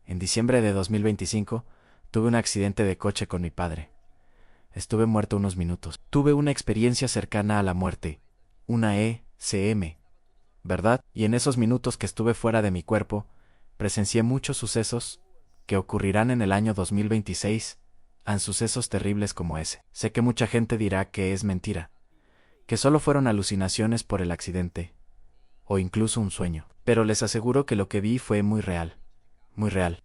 En diciembre de 2025, tuve un accidente de coche con mi padre. Estuve muerto unos minutos. Tuve una experiencia cercana a la muerte, una ECM, ¿verdad? Y en esos minutos que estuve fuera de mi cuerpo, presencié muchos sucesos que ocurrirán en el año 2026, sucesos terribles como ese. Sé que mucha gente dirá que es mentira, que solo fueron alucinaciones por el accidente, o incluso un sueño. Pero les aseguro que lo que vi fue muy real,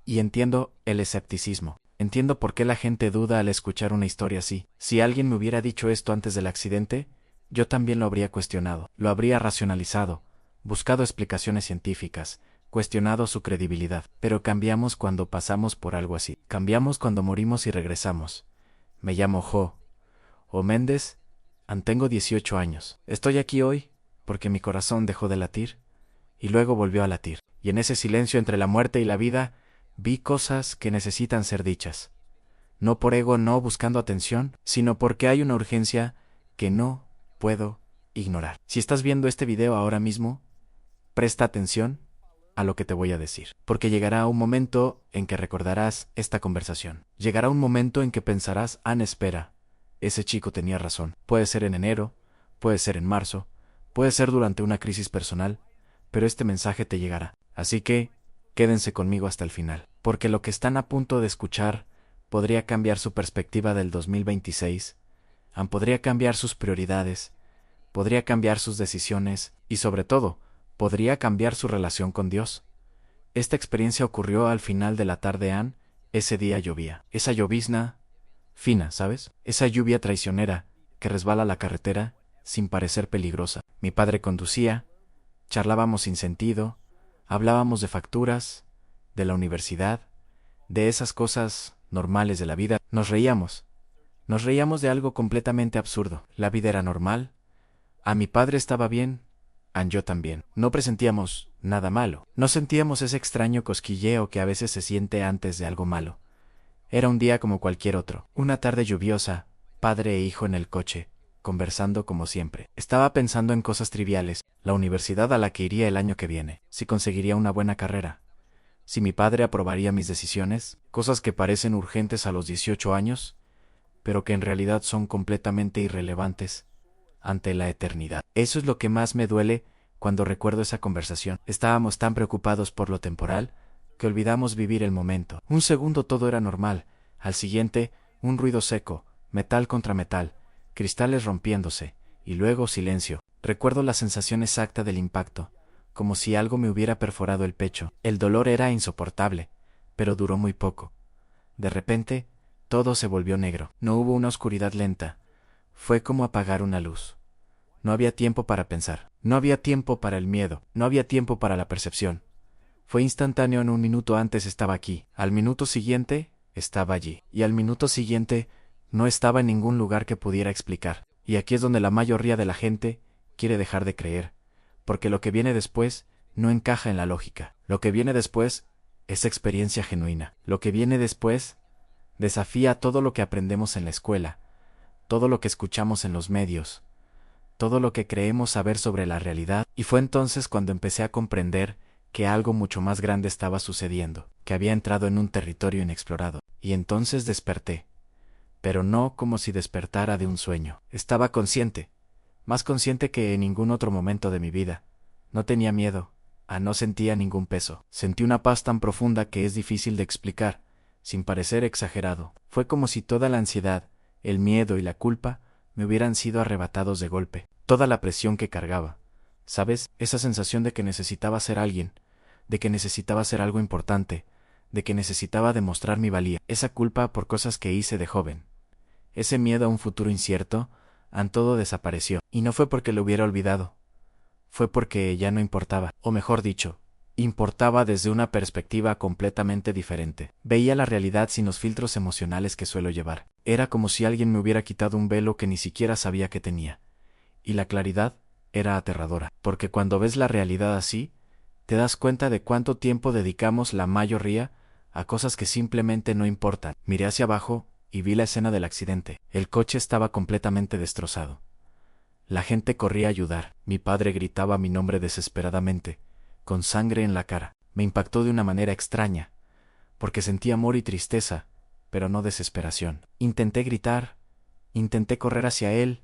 y entiendo el escepticismo. Entiendo por qué la gente duda al escuchar una historia así. Si alguien me hubiera dicho esto antes del accidente, yo también lo habría cuestionado, lo habría racionalizado, buscado explicaciones científicas, cuestionado su credibilidad. Pero cambiamos cuando pasamos por algo así. Cambiamos cuando morimos y regresamos. Me llamo Jo Méndez, tengo 18 años. Estoy aquí hoy porque mi corazón dejó de latir y luego volvió a latir. Y en ese silencio entre la muerte y la vida, vi cosas que necesitan ser dichas. No por ego, no buscando atención, sino porque hay una urgencia que no puedo ignorar. Si estás viendo este video ahora mismo, presta atención a lo que te voy a decir, porque llegará un momento en que recordarás esta conversación. Llegará un momento en que pensarás, espera, ese chico tenía razón. Puede ser en enero, puede ser en marzo, puede ser durante una crisis personal, pero este mensaje te llegará. Así que, quédense conmigo hasta el final, porque lo que están a punto de escuchar podría cambiar su perspectiva del 2026, podría cambiar sus prioridades, podría cambiar sus decisiones y, sobre todo, podría cambiar su relación con Dios. Esta experiencia ocurrió al final de la tarde, ese día llovía. Esa llovizna fina, ¿sabes? Esa lluvia traicionera que resbala la carretera sin parecer peligrosa. Mi padre conducía, charlábamos sin sentido, hablábamos de facturas, de la universidad, de esas cosas normales de la vida. Nos reíamos de algo completamente absurdo. La vida era normal, mi padre estaba bien, yo también. No presentíamos nada malo, no sentíamos ese extraño cosquilleo que a veces se siente antes de algo malo. Era un día como cualquier otro, una tarde lluviosa, padre e hijo en el coche, conversando como siempre. Estaba pensando en cosas triviales, la universidad a la que iría el año que viene, si conseguiría una buena carrera, si mi padre aprobaría mis decisiones, cosas que parecen urgentes a los 18 años, pero que en realidad son completamente irrelevantes ante la eternidad. Eso es lo que más me duele cuando recuerdo esa conversación. Estábamos tan preocupados por lo temporal que olvidamos vivir el momento. Un segundo todo era normal, al siguiente, un ruido seco, metal contra metal, cristales rompiéndose, y luego silencio. Recuerdo la sensación exacta del impacto, como si algo me hubiera perforado el pecho. El dolor era insoportable, pero duró muy poco. De repente, todo se volvió negro. No hubo una oscuridad lenta. Fue como apagar una luz. No había tiempo para pensar. No había tiempo para el miedo. No había tiempo para la percepción. Fue instantáneo. En un minuto antes estaba aquí. Al minuto siguiente, estaba allí. Y al minuto siguiente, no estaba en ningún lugar que pudiera explicar. Y aquí es donde la mayoría de la gente quiere dejar de creer. Porque lo que viene después no encaja en la lógica. Lo que viene después es experiencia genuina. Lo que viene después desafía todo lo que aprendemos en la escuela, todo lo que escuchamos en los medios, todo lo que creemos saber sobre la realidad. Y fue entonces cuando empecé a comprender que algo mucho más grande estaba sucediendo, que había entrado en un territorio inexplorado. Y entonces desperté, pero no como si despertara de un sueño. Estaba consciente, más consciente que en ningún otro momento de mi vida. No tenía miedo, no sentía ningún peso. Sentí una paz tan profunda que es difícil de explicar, sin parecer exagerado. Fue como si toda la ansiedad, el miedo y la culpa me hubieran sido arrebatados de golpe. Toda la presión que cargaba, ¿sabes? Esa sensación de que necesitaba ser alguien, de que necesitaba ser algo importante, de que necesitaba demostrar mi valía. Esa culpa por cosas que hice de joven. Ese miedo a un futuro incierto, todo desapareció. Y no fue porque lo hubiera olvidado. Fue porque ya no importaba, o mejor dicho, importaba desde una perspectiva completamente diferente. Veía la realidad sin los filtros emocionales que suelo llevar. Era como si alguien me hubiera quitado un velo que ni siquiera sabía que tenía. Y la claridad era aterradora, porque cuando ves la realidad así, te das cuenta de cuánto tiempo dedicamos la mayoría a cosas que simplemente no importan. Miré hacia abajo y vi la escena del accidente. El coche estaba completamente destrozado. La gente corría a ayudar. Mi padre gritaba mi nombre desesperadamente, con sangre en la cara. Me impactó de una manera extraña, porque sentí amor y tristeza, pero no desesperación. Intenté gritar, intenté correr hacia él,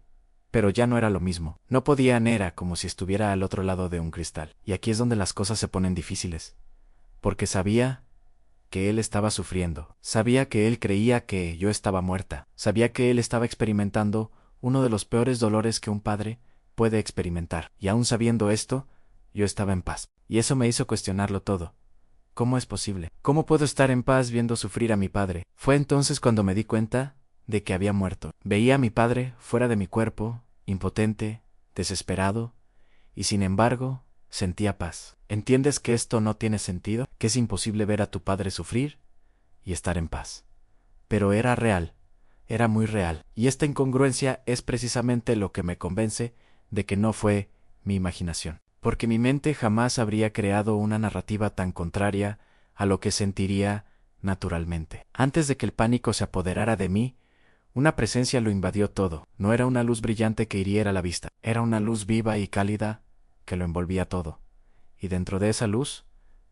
pero ya no era lo mismo. No podía, era como si estuviera al otro lado de un cristal. Y aquí es donde las cosas se ponen difíciles, porque sabía que él estaba sufriendo, sabía que él creía que yo estaba muerta, sabía que él estaba experimentando uno de los peores dolores que un padre puede experimentar, y aún sabiendo esto, yo estaba en paz. Y eso me hizo cuestionarlo todo. ¿Cómo es posible? ¿Cómo puedo estar en paz viendo sufrir a mi padre? Fue entonces cuando me di cuenta de que había muerto. Veía a mi padre fuera de mi cuerpo, impotente, desesperado, y sin embargo, sentía paz. ¿Entiendes que esto no tiene sentido? ¿Que es imposible ver a tu padre sufrir y estar en paz? Pero era real, era muy real, y esta incongruencia es precisamente lo que me convence de que no fue mi imaginación, porque mi mente jamás habría creado una narrativa tan contraria a lo que sentiría naturalmente. Antes de que el pánico se apoderara de mí, una presencia lo invadió todo. No era una luz brillante que hiriera la vista, era una luz viva y cálida que lo envolvía todo. Y dentro de esa luz,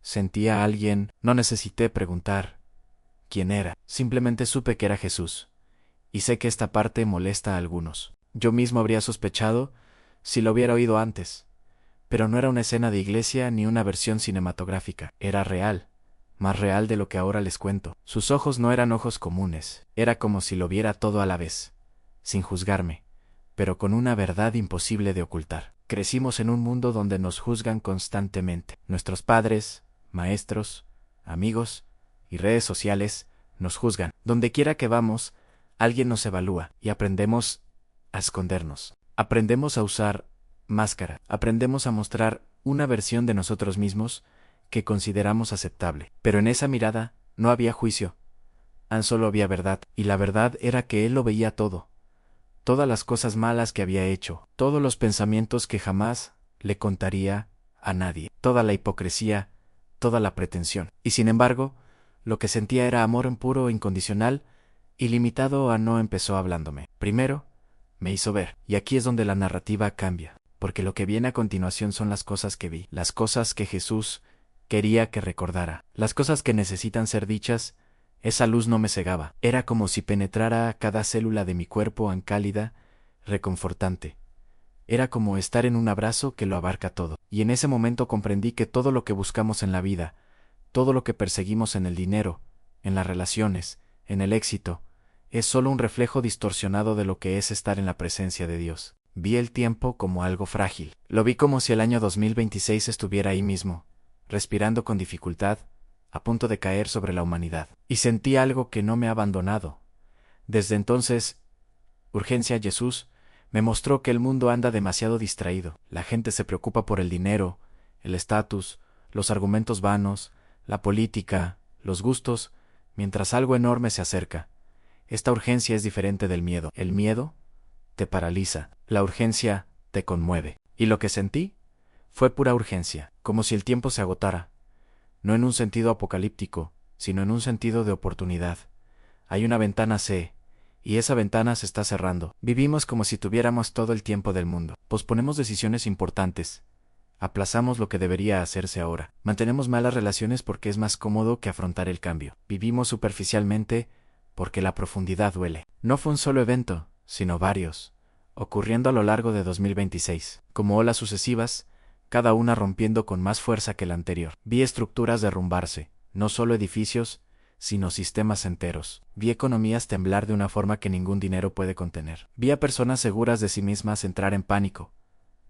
sentía a alguien. No necesité preguntar quién era, simplemente supe que era Jesús. Y sé que esta parte molesta a algunos. Yo mismo habría sospechado si lo hubiera oído antes. Pero no era una escena de iglesia ni una versión cinematográfica, era real. Más real de lo que ahora les cuento. Sus ojos no eran ojos comunes, era como si lo viera todo a la vez, sin juzgarme, pero con una verdad imposible de ocultar. Crecimos en un mundo donde nos juzgan constantemente. Nuestros padres, maestros, amigos y redes sociales nos juzgan. Donde quiera que vamos, alguien nos evalúa y aprendemos a escondernos. Aprendemos a usar máscara. Aprendemos a mostrar una versión de nosotros mismos que consideramos aceptable. Pero en esa mirada no había juicio, tan solo había verdad, y la verdad era que él lo veía todo. Todas las cosas malas que había hecho, todos los pensamientos que jamás le contaría a nadie, toda la hipocresía, toda la pretensión. Y sin embargo, lo que sentía era amor en puro, incondicional, ilimitado a no empezó hablándome. Primero, me hizo ver, y aquí es donde la narrativa cambia, porque lo que viene a continuación son las cosas que vi, las cosas que Jesús quería que recordara, las cosas que necesitan ser dichas. Esa luz no me cegaba, era como si penetrara cada célula de mi cuerpo en cálida, reconfortante. Era como estar en un abrazo que lo abarca todo. Y en ese momento comprendí que todo lo que buscamos en la vida, todo lo que perseguimos en el dinero, en las relaciones, en el éxito, es solo un reflejo distorsionado de lo que es estar en la presencia de Dios. Vi el tiempo como algo frágil. Lo vi como si el año 2026 estuviera ahí mismo, respirando con dificultad, a punto de caer sobre la humanidad. Y sentí algo que no me ha abandonado. Desde entonces, Urgencia Jesús me mostró que el mundo anda demasiado distraído. La gente se preocupa por el dinero, el estatus, los argumentos vanos, la política, los gustos, mientras algo enorme se acerca. Esta urgencia es diferente del miedo. El miedo te paraliza, la urgencia te conmueve. Y lo que sentí fue pura urgencia, como si el tiempo se agotara. No en un sentido apocalíptico, sino en un sentido de oportunidad. Hay una ventana C, y esa ventana se está cerrando. Vivimos como si tuviéramos todo el tiempo del mundo. Posponemos decisiones importantes. Aplazamos lo que debería hacerse ahora. Mantenemos malas relaciones porque es más cómodo que afrontar el cambio. Vivimos superficialmente porque la profundidad duele. No fue un solo evento, sino varios, ocurriendo a lo largo de 2026, como olas sucesivas, cada una rompiendo con más fuerza que la anterior. Vi estructuras derrumbarse, no solo edificios, sino sistemas enteros. Vi economías temblar de una forma que ningún dinero puede contener. Vi a personas seguras de sí mismas entrar en pánico,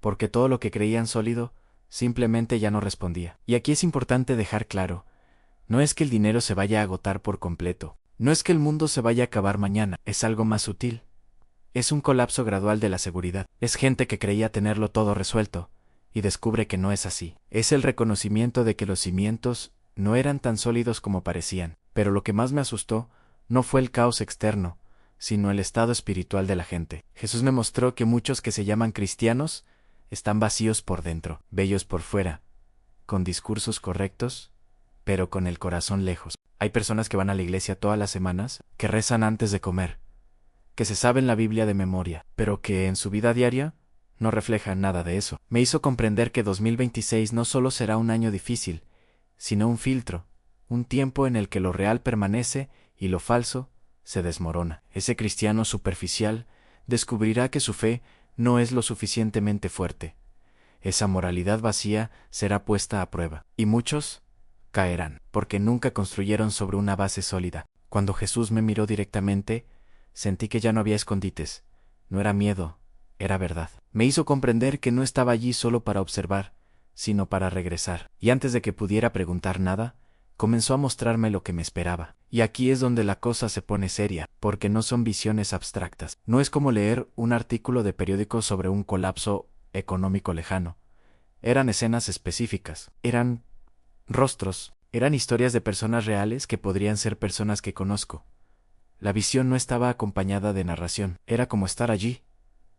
porque todo lo que creían sólido simplemente ya no respondía. Y aquí es importante dejar claro, no es que el dinero se vaya a agotar por completo, no es que el mundo se vaya a acabar mañana, es algo más sutil. Es un colapso gradual de la seguridad. Es gente que creía tenerlo todo resuelto, y descubre que no es así. Es el reconocimiento de que los cimientos no eran tan sólidos como parecían. Pero lo que más me asustó no fue el caos externo, sino el estado espiritual de la gente. Jesús me mostró que muchos que se llaman cristianos están vacíos por dentro, bellos por fuera, con discursos correctos, pero con el corazón lejos. Hay personas que van a la iglesia todas las semanas, que rezan antes de comer, que se saben la Biblia de memoria, pero que en su vida diaria no reflejan nada de eso. Me hizo comprender que 2026 no solo será un año difícil, sino un filtro, un tiempo en el que lo real permanece y lo falso se desmorona. Ese cristiano superficial descubrirá que su fe no es lo suficientemente fuerte. Esa moralidad vacía será puesta a prueba, y muchos caerán, porque nunca construyeron sobre una base sólida. Cuando Jesús me miró directamente, sentí que ya no había escondites. No era miedo, era verdad. Me hizo comprender que no estaba allí solo para observar, sino para regresar. Y antes de que pudiera preguntar nada, comenzó a mostrarme lo que me esperaba. Y aquí es donde la cosa se pone seria, porque no son visiones abstractas. No es como leer un artículo de periódico sobre un colapso económico lejano. Eran escenas específicas, eran rostros, eran historias de personas reales que podrían ser personas que conozco. La visión no estaba acompañada de narración, era como estar allí,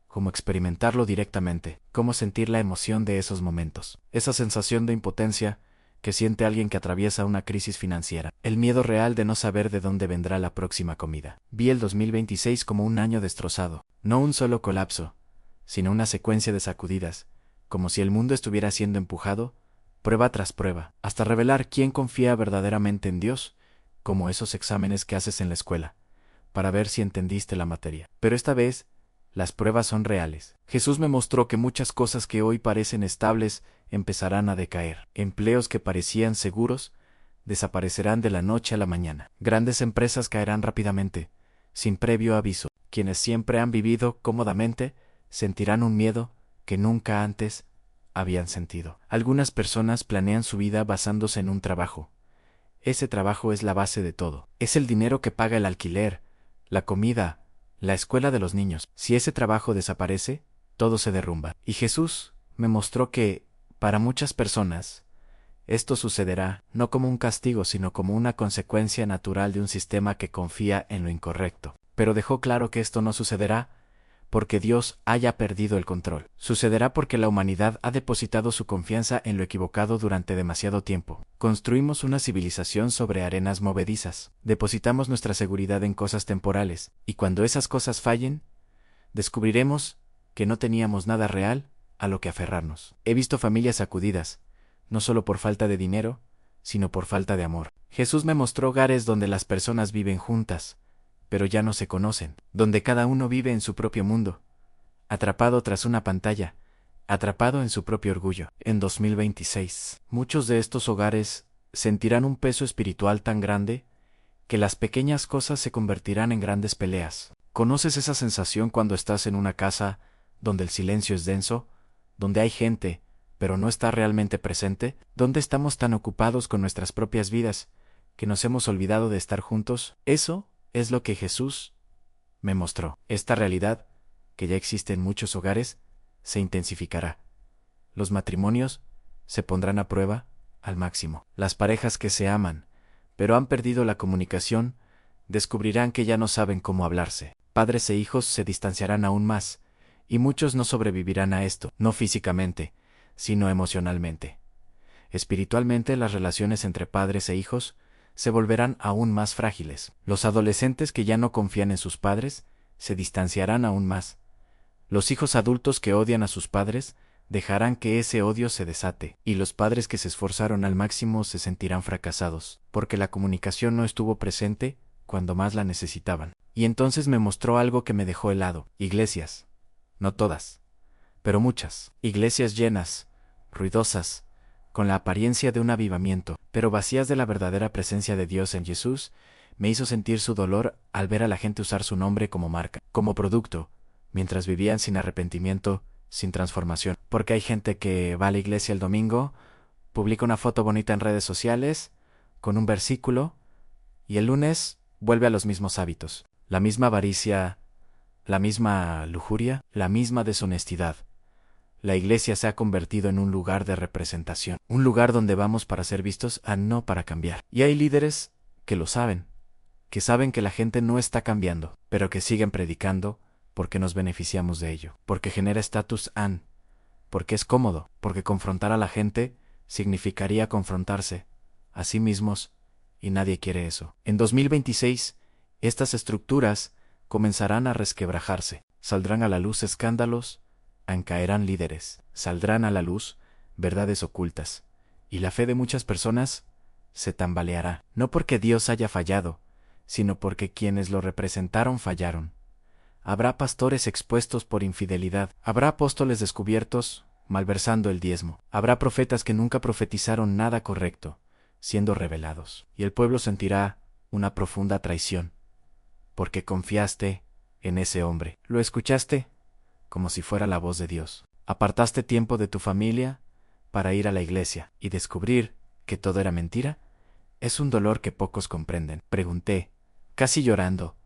como experimentarlo directamente, como sentir la emoción de esos momentos, esa sensación de impotencia que siente alguien que atraviesa una crisis financiera, el miedo real de no saber de dónde vendrá la próxima comida. Vi el 2026 como un año destrozado, no un solo colapso, sino una secuencia de sacudidas, como si el mundo estuviera siendo empujado, prueba tras prueba, hasta revelar quién confía verdaderamente en Dios, como esos exámenes que haces en la escuela, para ver si entendiste la materia. Pero esta vez, las pruebas son reales. Jesús me mostró que muchas cosas que hoy parecen estables empezarán a decaer. Empleos que parecían seguros desaparecerán de la noche a la mañana. Grandes empresas caerán rápidamente, sin previo aviso. Quienes siempre han vivido cómodamente sentirán un miedo que nunca antes habían sentido. Algunas personas planean su vida basándose en un trabajo. Ese trabajo es la base de todo. Es el dinero que paga el alquiler, la comida, la escuela de los niños. Si ese trabajo desaparece, todo se derrumba. Y Jesús me mostró que, para muchas personas, esto sucederá no como un castigo, sino como una consecuencia natural de un sistema que confía en lo incorrecto. Pero dejó claro que esto no sucederá porque Dios haya perdido el control. Sucederá porque la humanidad ha depositado su confianza en lo equivocado durante demasiado tiempo. Construimos una civilización sobre arenas movedizas. Depositamos nuestra seguridad en cosas temporales, y cuando esas cosas fallen, descubriremos que no teníamos nada real a lo que aferrarnos. He visto familias sacudidas, no solo por falta de dinero, sino por falta de amor. Jesús me mostró hogares donde las personas viven juntas, pero ya no se conocen, donde cada uno vive en su propio mundo, atrapado tras una pantalla, atrapado en su propio orgullo. En 2026, muchos de estos hogares sentirán un peso espiritual tan grande que las pequeñas cosas se convertirán en grandes peleas. ¿Conoces esa sensación cuando estás en una casa donde el silencio es denso, donde hay gente, pero no está realmente presente, donde estamos tan ocupados con nuestras propias vidas que nos hemos olvidado de estar juntos? Eso es lo que Jesús me mostró. Esta realidad, que ya existe en muchos hogares, se intensificará. Los matrimonios se pondrán a prueba al máximo. Las parejas que se aman, pero han perdido la comunicación, descubrirán que ya no saben cómo hablarse. Padres e hijos se distanciarán aún más, y muchos no sobrevivirán a esto, no físicamente, sino emocionalmente. Espiritualmente, las relaciones entre padres e hijos se volverán aún más frágiles. Los adolescentes que ya no confían en sus padres se distanciarán aún más. Los hijos adultos que odian a sus padres dejarán que ese odio se desate, y los padres que se esforzaron al máximo se sentirán fracasados, porque la comunicación no estuvo presente cuando más la necesitaban. Y entonces me mostró algo que me dejó helado. Iglesias, no todas, pero muchas, iglesias llenas, ruidosas, con la apariencia de un avivamiento, pero vacías de la verdadera presencia de Dios en Jesús, me hizo sentir su dolor al ver a la gente usar su nombre como marca, como producto, mientras vivían sin arrepentimiento, sin transformación. Porque hay gente que va a la iglesia el domingo, publica una foto bonita en redes sociales, con un versículo, y el lunes vuelve a los mismos hábitos. La misma avaricia, la misma lujuria, la misma deshonestidad. La iglesia se ha convertido en un lugar de representación, un lugar donde vamos para ser vistos, no para cambiar. Y hay líderes que lo saben, que saben que la gente no está cambiando, pero que siguen predicando porque nos beneficiamos de ello, porque genera estatus, porque es cómodo, porque confrontar a la gente significaría confrontarse a sí mismos, y nadie quiere eso. En 2026, estas estructuras comenzarán a resquebrajarse, saldrán a la luz escándalos, caerán líderes, saldrán a la luz verdades ocultas, y la fe de muchas personas se tambaleará, no porque Dios haya fallado, sino porque quienes lo representaron fallaron. Habrá pastores expuestos por infidelidad, habrá apóstoles descubiertos malversando el diezmo, habrá profetas que nunca profetizaron nada correcto, siendo revelados, y el pueblo sentirá una profunda traición, porque confiaste en ese hombre. Lo escuchaste como si fuera la voz de Dios. Apartaste tiempo de tu familia para ir a la iglesia y descubrir que todo era mentira. Es un dolor que pocos comprenden. Pregunté, casi llorando,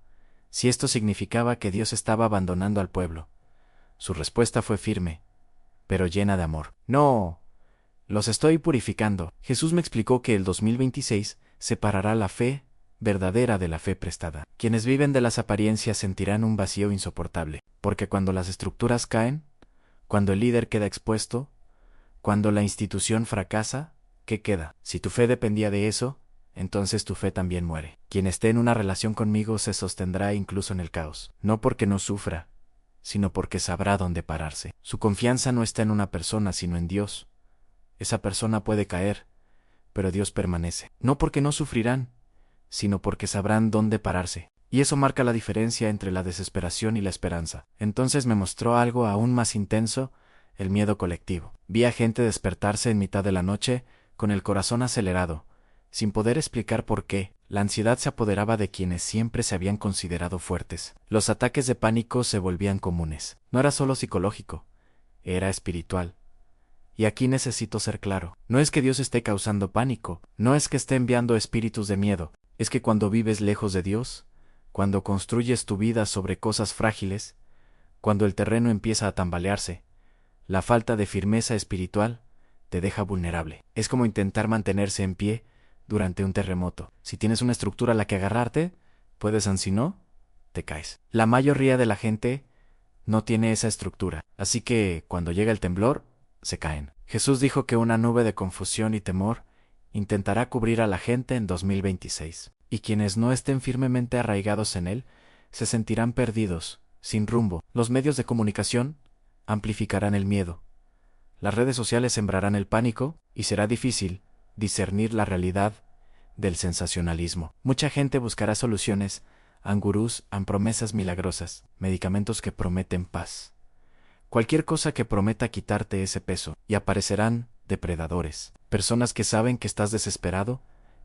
si esto significaba que Dios estaba abandonando al pueblo. Su respuesta fue firme, pero llena de amor. No, los estoy purificando. Jesús me explicó que el 2026 separará la fe verdadera de la fe prestada. Quienes viven de las apariencias sentirán un vacío insoportable, porque cuando las estructuras caen, cuando el líder queda expuesto, cuando la institución fracasa, ¿qué queda? Si tu fe dependía de eso, entonces tu fe también muere. Quien esté en una relación conmigo se sostendrá incluso en el caos, no porque no sufra, sino porque sabrá dónde pararse. Su confianza no está en una persona, sino en Dios. Esa persona puede caer, pero Dios permanece. No porque no sufrirán, sino porque sabrán dónde pararse. Y eso marca la diferencia entre la desesperación y la esperanza. Entonces me mostró algo aún más intenso, el miedo colectivo. Vi a gente despertarse en mitad de la noche, con el corazón acelerado, sin poder explicar por qué. La ansiedad se apoderaba de quienes siempre se habían considerado fuertes. Los ataques de pánico se volvían comunes. No era solo psicológico, era espiritual. Y aquí necesito ser claro. No es que Dios esté causando pánico, no es que esté enviando espíritus de miedo, es que cuando vives lejos de Dios, cuando construyes tu vida sobre cosas frágiles, cuando el terreno empieza a tambalearse, la falta de firmeza espiritual te deja vulnerable. Es como intentar mantenerse en pie durante un terremoto. Si tienes una estructura a la que agarrarte, puedes, si no, te caes. La mayoría de la gente no tiene esa estructura, así que cuando llega el temblor, se caen. Jesús dijo que una nube de confusión y temor intentará cubrir a la gente en 2026, y quienes no estén firmemente arraigados en él se sentirán perdidos, sin rumbo. Los medios de comunicación amplificarán el miedo. Las redes sociales sembrarán el pánico y será difícil discernir la realidad del sensacionalismo. Mucha gente buscará soluciones a gurús, a promesas milagrosas, medicamentos que prometen paz. Cualquier cosa que prometa quitarte ese peso, y aparecerán depredadores, personas que saben que estás desesperado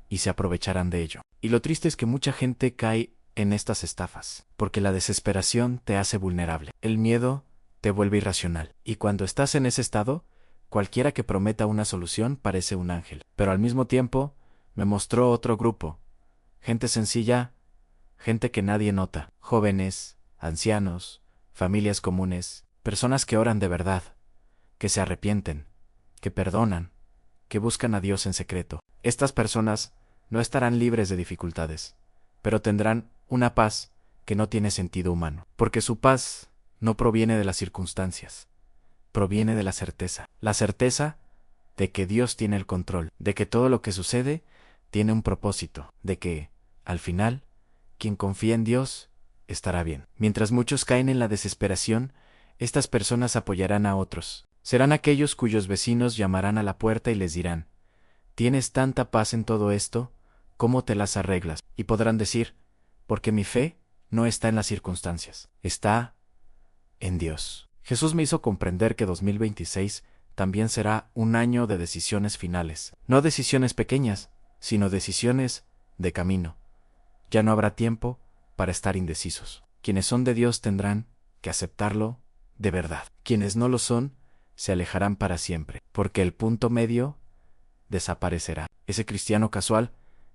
y se aprovecharán de ello. Y lo triste es que mucha gente cae en estas estafas, porque la desesperación te hace vulnerable, el miedo te vuelve irracional, y cuando estás en ese estado, cualquiera que prometa una solución parece un ángel. Pero al mismo tiempo, me mostró otro grupo, gente sencilla, gente que nadie nota, jóvenes, ancianos, familias comunes, personas que oran de verdad, que se arrepienten, que perdonan, que buscan a Dios en secreto. Estas personas no estarán libres de dificultades, pero tendrán una paz que no tiene sentido humano, porque su paz no proviene de las circunstancias, proviene de la certeza de que Dios tiene el control, de que todo lo que sucede tiene un propósito, de que, al final, quien confía en Dios estará bien. Mientras muchos caen en la desesperación, estas personas apoyarán a otros. Serán aquellos cuyos vecinos llamarán a la puerta y les dirán: «¿Tienes tanta paz en todo esto? ¿Cómo te las arreglas?». Y podrán decir: «Porque mi fe no está en las circunstancias, está en Dios». Jesús me hizo comprender que 2026 también será un año de decisiones finales. No decisiones pequeñas, sino decisiones de camino. Ya no habrá tiempo para estar indecisos. Quienes son de Dios tendrán que aceptarlo de verdad. Quienes no lo son, se alejarán para siempre, porque el punto medio desaparecerá. Ese cristiano casual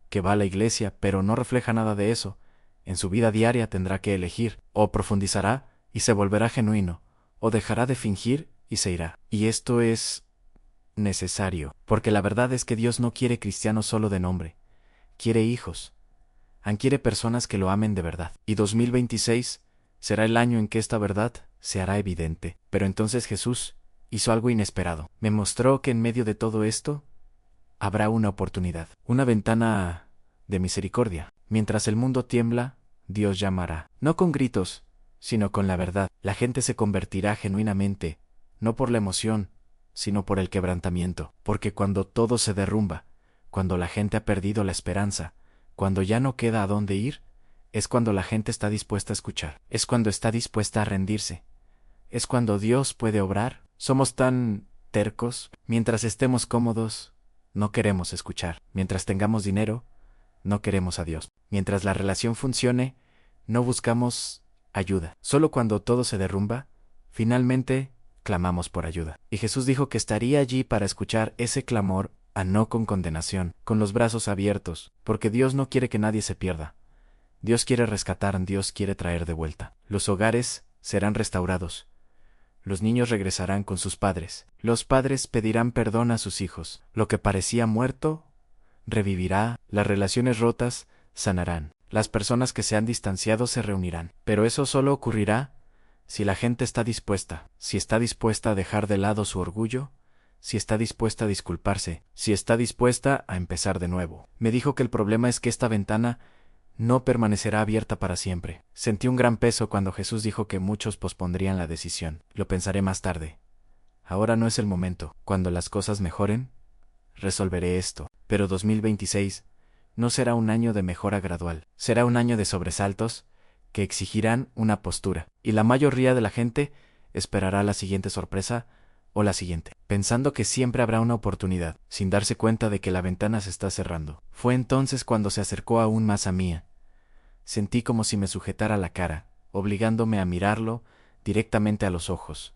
que va a la iglesia pero no refleja nada de eso, en su vida diaria tendrá que elegir: o profundizará y se volverá genuino, o dejará de fingir y se irá. Y esto es necesario, porque la verdad es que Dios no quiere cristianos solo de nombre, quiere hijos, quiere personas que lo amen de verdad. Y 2026 será el año en que esta verdad se hará evidente. Pero entonces Jesús hizo algo inesperado. Me mostró que en medio de todo esto habrá una oportunidad, una ventana de misericordia. Mientras el mundo tiembla, Dios llamará, no con gritos, sino con la verdad. La gente se convertirá genuinamente, no por la emoción, sino por el quebrantamiento. Porque cuando todo se derrumba, cuando la gente ha perdido la esperanza, cuando ya no queda a dónde ir, es cuando la gente está dispuesta a escuchar, es cuando está dispuesta a rendirse, es cuando Dios puede obrar. Somos tan tercos, mientras estemos cómodos, no queremos escuchar, mientras tengamos dinero, no queremos a Dios, mientras la relación funcione, no buscamos ayuda. Solo cuando todo se derrumba, finalmente clamamos por ayuda. Y Jesús dijo que estaría allí para escuchar ese clamor, no con condenación, con los brazos abiertos, porque Dios no quiere que nadie se pierda. Dios quiere rescatar, Dios quiere traer de vuelta. Los hogares serán restaurados. Los niños regresarán con sus padres. Los padres pedirán perdón a sus hijos. Lo que parecía muerto, revivirá. Las relaciones rotas sanarán. Las personas que se han distanciado se reunirán. Pero eso solo ocurrirá si la gente está dispuesta, si está dispuesta a dejar de lado su orgullo, si está dispuesta a disculparse, si está dispuesta a empezar de nuevo. Me dijo que el problema es que esta ventana no permanecerá abierta para siempre. Sentí un gran peso cuando Jesús dijo que muchos pospondrían la decisión. Lo pensaré más tarde. Ahora no es el momento. Cuando las cosas mejoren, resolveré esto. Pero 2026 no será un año de mejora gradual. Será un año de sobresaltos que exigirán una postura. Y la mayoría de la gente esperará la siguiente sorpresa o la siguiente, pensando que siempre habrá una oportunidad, sin darse cuenta de que la ventana se está cerrando. Fue entonces cuando se acercó aún más a mí. Sentí como si me sujetara la cara, obligándome a mirarlo directamente a los ojos.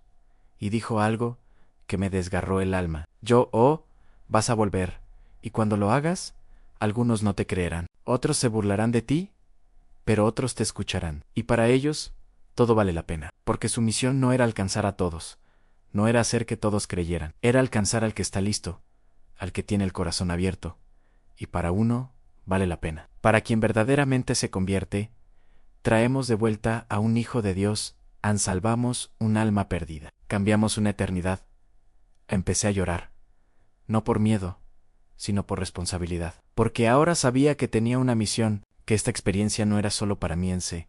Y dijo algo que me desgarró el alma. Vas a volver, y cuando lo hagas, algunos no te creerán. Otros se burlarán de ti, pero otros te escucharán. Y para ellos, todo vale la pena, porque su misión no era alcanzar a todos. No era hacer que todos creyeran, era alcanzar al que está listo, al que tiene el corazón abierto. Y para uno, vale la pena. Para quien verdaderamente se convierte, traemos de vuelta a un hijo de Dios, salvamos un alma perdida. Cambiamos una eternidad. Empecé a llorar, no por miedo, sino por responsabilidad. Porque ahora sabía que tenía una misión, que esta experiencia no era solo para mí en sí.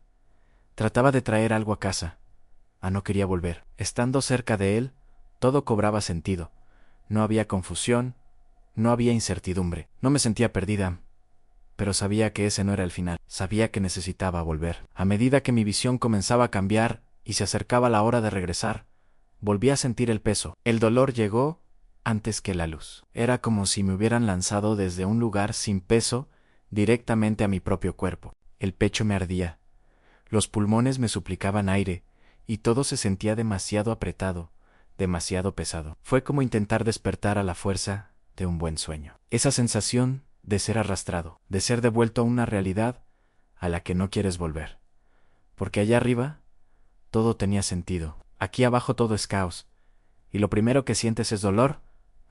Trataba de traer algo a casa. No quería volver. Estando cerca de él, todo cobraba sentido. No había confusión, no había incertidumbre. No me sentía perdida, pero sabía que ese no era el final. Sabía que necesitaba volver. A medida que mi visión comenzaba a cambiar y se acercaba la hora de regresar, volví a sentir el peso. El dolor llegó antes que la luz. Era como si me hubieran lanzado desde un lugar sin peso directamente a mi propio cuerpo. El pecho me ardía. Los pulmones me suplicaban aire, y todo se sentía demasiado apretado, demasiado pesado. Fue como intentar despertar a la fuerza de un buen sueño. Esa sensación de ser arrastrado, de ser devuelto a una realidad a la que no quieres volver. Porque allá arriba todo tenía sentido. Aquí abajo todo es caos. Y lo primero que sientes es dolor.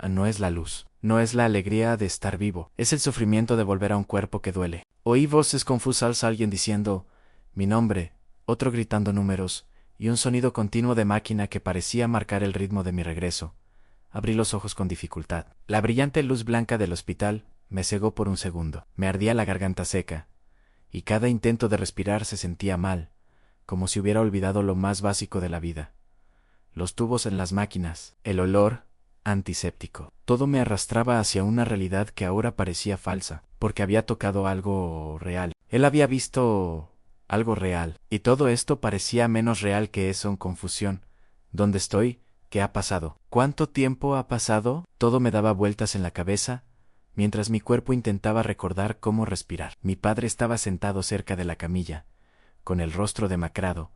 No es la luz. No es la alegría de estar vivo. Es el sufrimiento de volver a un cuerpo que duele. Oí voces confusas, alguien diciendo mi nombre, otro gritando números, y un sonido continuo de máquina que parecía marcar el ritmo de mi regreso. Abrí los ojos con dificultad. La brillante luz blanca del hospital me cegó por un segundo. Me ardía la garganta seca, y cada intento de respirar se sentía mal, como si hubiera olvidado lo más básico de la vida. Los tubos en las máquinas, el olor antiséptico. Todo me arrastraba hacia una realidad que ahora parecía falsa, porque había tocado algo real. Él había visto algo real, y todo esto parecía menos real que eso en confusión. ¿Dónde estoy? ¿Qué ha pasado? ¿Cuánto tiempo ha pasado? Todo me daba vueltas en la cabeza, mientras mi cuerpo intentaba recordar cómo respirar. Mi padre estaba sentado cerca de la camilla, con el rostro demacrado,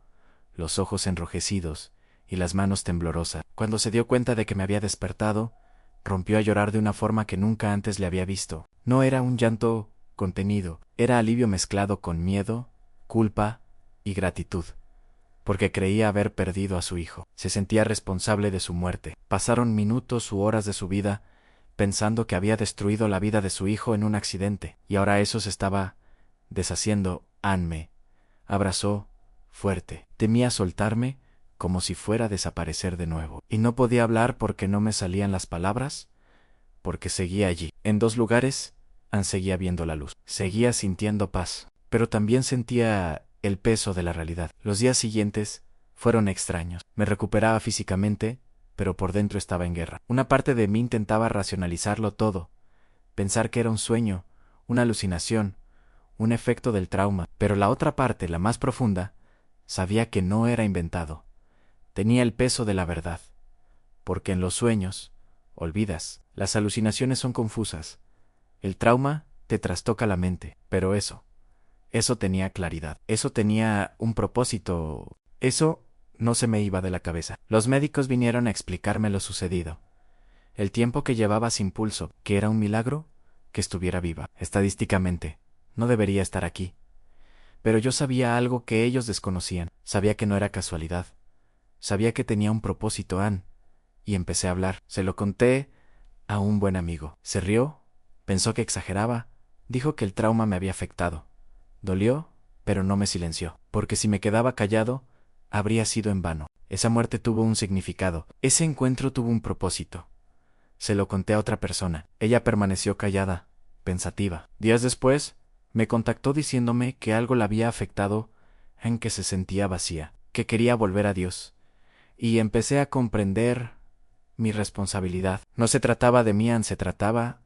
los ojos enrojecidos y las manos temblorosas. Cuando se dio cuenta de que me había despertado, rompió a llorar de una forma que nunca antes le había visto. No era un llanto contenido, era alivio mezclado con miedo, culpa y gratitud, porque creía haber perdido a su hijo. Se sentía responsable de su muerte. Pasaron minutos u horas de su vida pensando que había destruido la vida de su hijo en un accidente, y ahora eso se estaba deshaciendo. Anne me abrazó fuerte. Temía soltarme como si fuera a desaparecer de nuevo. Y no podía hablar porque no me salían las palabras, porque seguía allí. En dos lugares, seguía viendo la luz. Seguía sintiendo paz, pero también sentía el peso de la realidad. Los días siguientes fueron extraños. Me recuperaba físicamente, pero por dentro estaba en guerra. Una parte de mí intentaba racionalizarlo todo, pensar que era un sueño, una alucinación, un efecto del trauma, pero la otra parte, la más profunda, sabía que no era inventado. Tenía el peso de la verdad, porque en los sueños, olvidas, las alucinaciones son confusas, el trauma te trastoca la mente, pero eso tenía claridad, eso tenía un propósito, eso no se me iba de la cabeza. Los médicos vinieron a explicarme lo sucedido. El tiempo que llevaba sin pulso, que era un milagro, que estuviera viva. Estadísticamente, no debería estar aquí. Pero yo sabía algo que ellos desconocían. Sabía que no era casualidad. Sabía que tenía un propósito, Ann. Y empecé a hablar. Se lo conté a un buen amigo. Se rió, pensó que exageraba, dijo que el trauma me había afectado. Dolió, pero no me silenció, porque si me quedaba callado, habría sido en vano. Esa muerte tuvo un significado. Ese encuentro tuvo un propósito. Se lo conté a otra persona. Ella permaneció callada, pensativa. Días después, me contactó diciéndome que algo la había afectado, en que se sentía vacía, que quería volver a Dios. Y empecé a comprender mi responsabilidad. No se trataba de mí, se trataba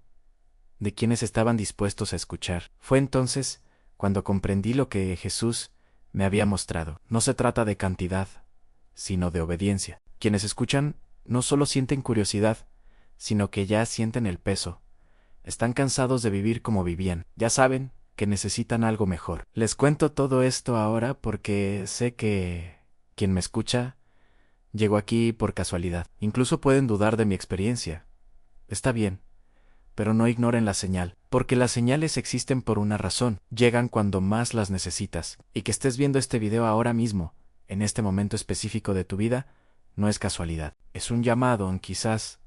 de quienes estaban dispuestos a escuchar. Fue entonces cuando comprendí lo que Jesús me había mostrado. No se trata de cantidad, sino de obediencia. Quienes escuchan no solo sienten curiosidad, sino que ya sienten el peso. Están cansados de vivir como vivían. Ya saben que necesitan algo mejor. Les cuento todo esto ahora porque sé que quien me escucha llegó aquí por casualidad. Incluso pueden dudar de mi experiencia. Está bien, pero no ignoren la señal, porque las señales existen por una razón. Llegan cuando más las necesitas. Y que estés viendo este video ahora mismo, en este momento específico de tu vida, no es casualidad. Es un llamado, quizás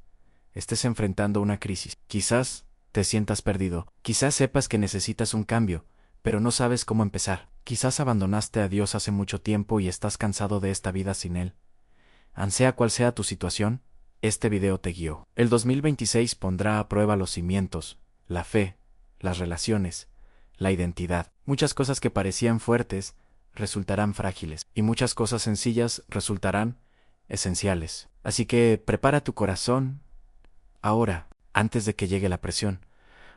estés enfrentando una crisis. Quizás te sientas perdido. Quizás sepas que necesitas un cambio, pero no sabes cómo empezar. Quizás abandonaste a Dios hace mucho tiempo y estás cansado de esta vida sin Él. Sea cual sea tu situación, este video te guió. El 2026 pondrá a prueba los cimientos, la fe, las relaciones, la identidad. Muchas cosas que parecían fuertes resultarán frágiles y muchas cosas sencillas resultarán esenciales. Así que prepara tu corazón ahora, antes de que llegue la presión.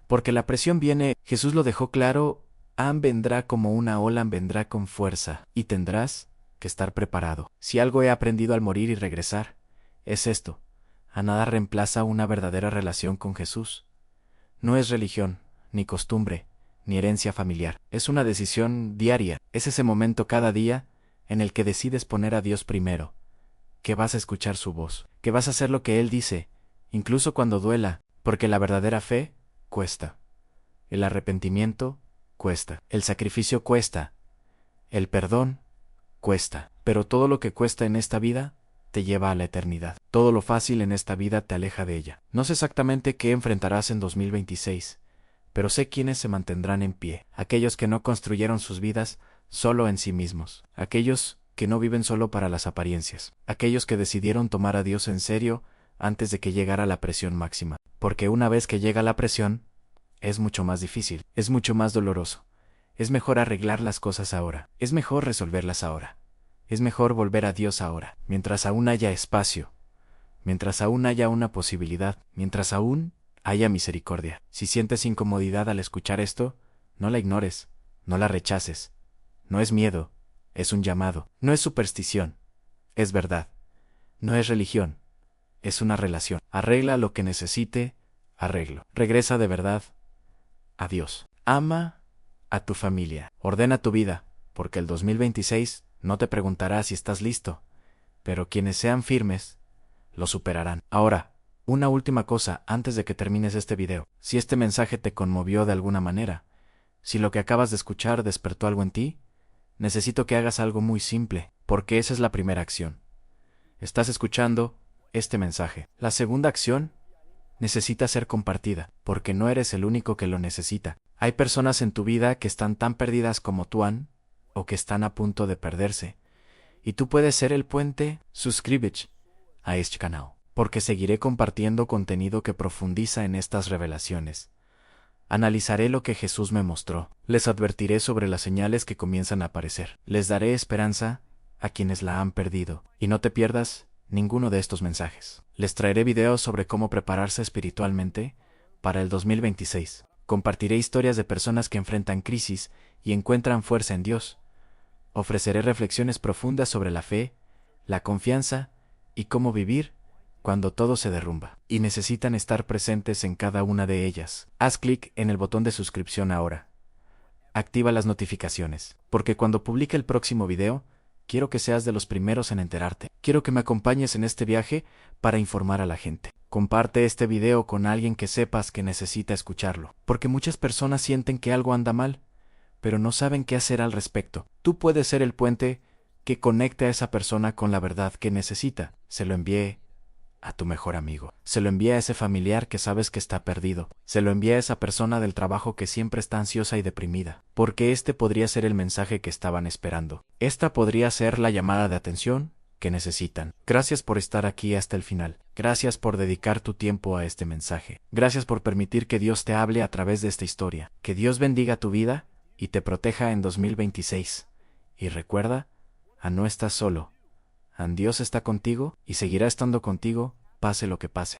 Porque la presión viene, Jesús lo dejó claro, vendrá como una ola, vendrá con fuerza, y tendrás que estar preparado. Si algo he aprendido al morir y regresar, es esto: a nada reemplaza una verdadera relación con Jesús. No es religión, ni costumbre, ni herencia familiar. Es una decisión diaria. Es ese momento cada día en el que decides poner a Dios primero, que vas a escuchar su voz, que vas a hacer lo que Él dice, incluso cuando duela, porque la verdadera fe cuesta. El arrepentimiento cuesta. El sacrificio cuesta. El perdón cuesta. Pero todo lo que cuesta en esta vida te lleva a la eternidad. Todo lo fácil en esta vida te aleja de ella. No sé exactamente qué enfrentarás en 2026, pero sé quiénes se mantendrán en pie. Aquellos que no construyeron sus vidas solo en sí mismos. Aquellos que no viven solo para las apariencias. Aquellos que decidieron tomar a Dios en serio antes de que llegara la presión máxima. Porque una vez que llega la presión, es mucho más difícil, es mucho más doloroso. Es mejor arreglar las cosas ahora. Es mejor resolverlas ahora. Es mejor volver a Dios ahora, mientras aún haya espacio, mientras aún haya una posibilidad, mientras aún haya misericordia. Si sientes incomodidad al escuchar esto, no la ignores, no la rechaces. No es miedo, es un llamado. No es superstición, es verdad. No es religión, es una relación. Arregla lo que necesite, arreglo. Regresa de verdad a Dios. Ama a tu familia. Ordena tu vida, porque el 2026 no te preguntará si estás listo, pero quienes sean firmes, lo superarán. Ahora, una última cosa antes de que termines este video. Si este mensaje te conmovió de alguna manera, si lo que acabas de escuchar despertó algo en ti, necesito que hagas algo muy simple, porque esa es la primera acción. Estás escuchando este mensaje. La segunda acción necesita ser compartida, porque no eres el único que lo necesita. Hay personas en tu vida que están tan perdidas como tú, o que están a punto de perderse, y tú puedes ser el puente. Suscríbete a este canal, porque seguiré compartiendo contenido que profundiza en estas revelaciones. Analizaré lo que Jesús me mostró. Les advertiré sobre las señales que comienzan a aparecer. Les daré esperanza a quienes la han perdido. Y no te pierdas ninguno de estos mensajes. Les traeré videos sobre cómo prepararse espiritualmente para el 2026. Compartiré historias de personas que enfrentan crisis y encuentran fuerza en Dios. Ofreceré reflexiones profundas sobre la fe, la confianza y cómo vivir cuando todo se derrumba, y necesitan estar presentes en cada una de ellas. Haz clic en el botón de suscripción ahora. Activa las notificaciones, porque cuando publique el próximo video, quiero que seas de los primeros en enterarte. Quiero que me acompañes en este viaje para informar a la gente. Comparte este video con alguien que sepas que necesita escucharlo, porque muchas personas sienten que algo anda mal, pero no saben qué hacer al respecto. Tú puedes ser el puente que conecte a esa persona con la verdad que necesita. Se lo envié a tu mejor amigo. Se lo envía a ese familiar que sabes que está perdido. Se lo envía a esa persona del trabajo que siempre está ansiosa y deprimida. Porque este podría ser el mensaje que estaban esperando. Esta podría ser la llamada de atención que necesitan. Gracias por estar aquí hasta el final. Gracias por dedicar tu tiempo a este mensaje. Gracias por permitir que Dios te hable a través de esta historia. Que Dios bendiga tu vida y te proteja en 2026. Y recuerda, no estás solo. Dios está contigo y seguirá estando contigo, pase lo que pase.